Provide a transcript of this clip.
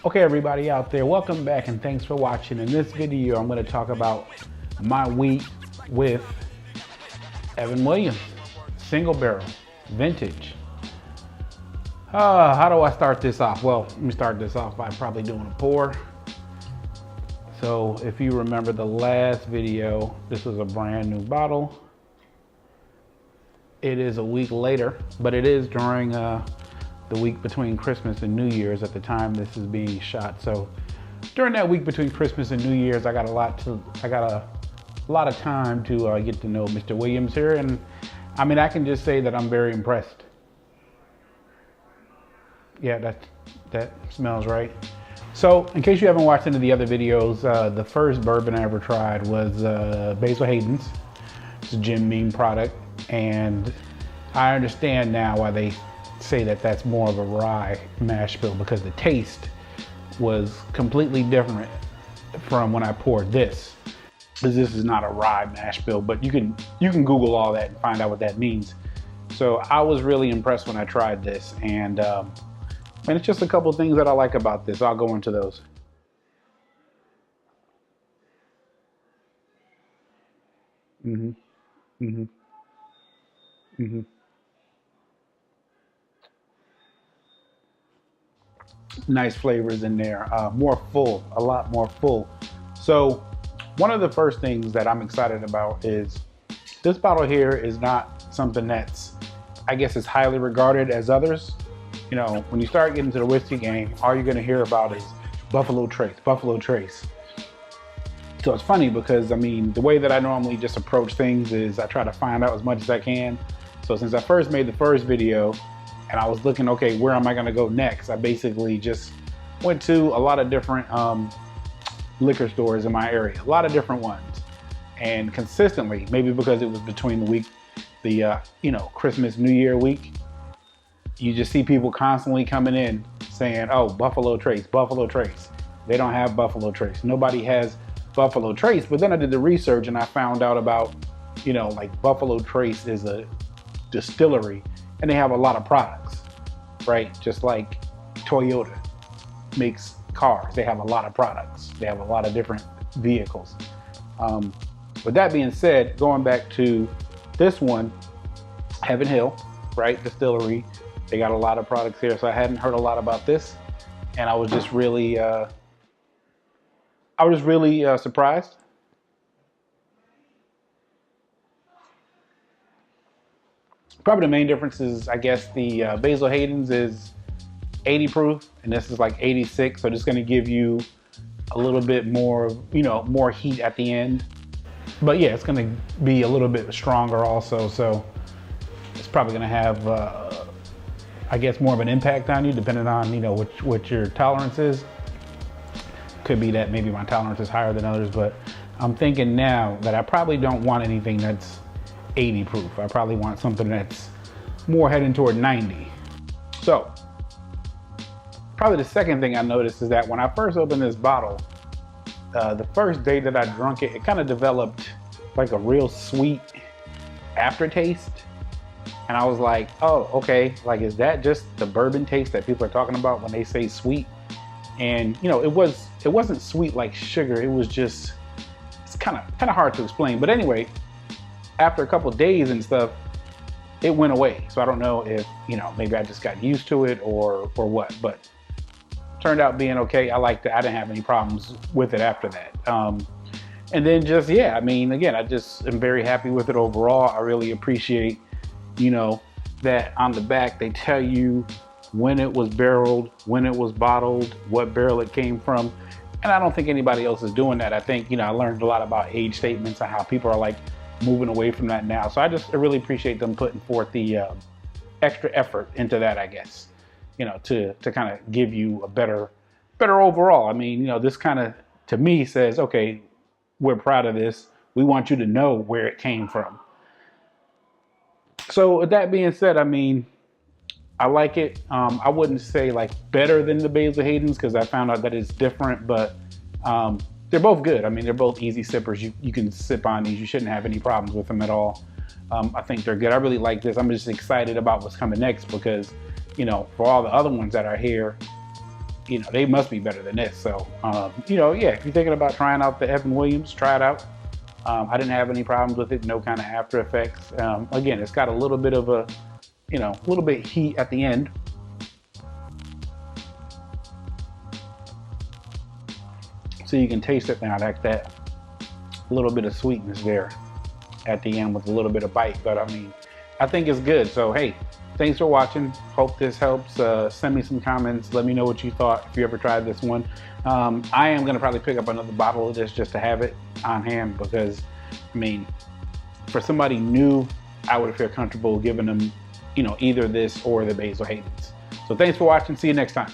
Okay, everybody out there, welcome back and thanks for watching. In this video, I'm going to talk about my week with Evan Williams, single barrel, vintage. How do I start this off? Well, let me start this off by probably doing a pour. So if you remember the last video, this was a brand new bottle. It is a week later, but it is during the week between Christmas and New Year's at the time this is being shot. So during that week between Christmas and New Year's, I got a lot of time to get to know Mr. Williams here, and I mean, I can just say that I'm very impressed. Yeah, that smells right. So in case you haven't watched any of the other videos, the first bourbon I ever tried was Basil Hayden's. It's a Jim Beam product, and I understand now why they say that that's more of a rye mash bill, because the taste was completely different from when I poured this. Because this is not a rye mash bill, but you can Google all that and find out what that means. So I was really impressed when I tried this, and it's just a couple things that I like about this. I'll go into those. Nice flavors in there, more full, a lot more full. So one of the first things that I'm excited about is this bottle here is not something that's, I guess, as highly regarded as others. You know, when you start getting to the whiskey game, all you're gonna hear about is Buffalo Trace, Buffalo Trace. So it's funny because, I mean, the way that I normally just approach things is I try to find out as much as I can. So since I first made the first video and I was looking, okay, where am I gonna go next? I basically just went to a lot of different liquor stores in my area, a lot of different ones. And consistently, maybe because it was between the week, Christmas, New Year week, you just see people constantly coming in saying, oh, Buffalo Trace, Buffalo Trace. They don't have Buffalo Trace. Nobody has Buffalo Trace. But then I did the research and I found out about, like Buffalo Trace is a distillery and they have a lot of products, right? Just like Toyota makes cars. They have a lot of products. They have a lot of different vehicles. With that being said, going back to this one, Heaven Hill, right? Distillery. They got a lot of products here, so I hadn't heard a lot about this, and I was just really, surprised. Probably the main difference is, I guess, the Basil Hayden's is 80 proof, and this is like 86, so just going to give you a little bit more, more heat at the end. But yeah, it's going to be a little bit stronger also, so it's probably going to have I guess more of an impact on you, depending on what your tolerance is. Could be that maybe my tolerance is higher than others, but I'm thinking now that I probably don't want anything that's 80 proof. I probably want something that's more heading toward 90. So probably the second thing I noticed is that when I first opened this bottle, the first day that I drank it, it kind of developed like a real sweet aftertaste. And I was like, oh, okay, like, is that just the bourbon taste that people are talking about when they say sweet? And it wasn't sweet like sugar. It was just, it's kind of hard to explain. But anyway, after a couple of days and stuff, it went away. So I don't know if, maybe I just got used to it or what, but turned out being okay. I liked it. I didn't have any problems with it after that. And then just, yeah, I mean, again, I just am very happy with it overall. I really appreciate that on the back they tell you when it was barreled, when it was bottled, what barrel it came from. And I don't think anybody else is doing that. I think, I learned a lot about age statements and how people are like moving away from that now. So I really appreciate them putting forth the extra effort into that, I guess, to kind of give you a better overall. I mean, this kind of, to me, says, okay, we're proud of this. We want you to know where it came from. So with that being said, I mean, I like it. I wouldn't say like better than the Basil Hayden's because I found out that it's different, but they're both good. I mean, they're both easy sippers. You can sip on these. You shouldn't have any problems with them at all. I think they're good. I really like this. I'm just excited about what's coming next because, for all the other ones that are here, you know, they must be better than this. So, you know, yeah, if you're thinking about trying out the Evan Williams, try it out. I didn't have any problems with it, no kind of after effects. Again, it's got a little bit of a, you know, a little bit heat at the end. So you can taste it now, like that little bit of sweetness there at the end with a little bit of bite. But I mean, I think it's good. So hey, thanks for watching. Hope this helps. Send me some comments. Let me know what you thought if you ever tried this one. I am gonna probably pick up another bottle of this just to have it on hand, because I mean, for somebody new, I would feel comfortable giving them, you know, either this or the Basil Hayden's. So thanks for watching. See you next time.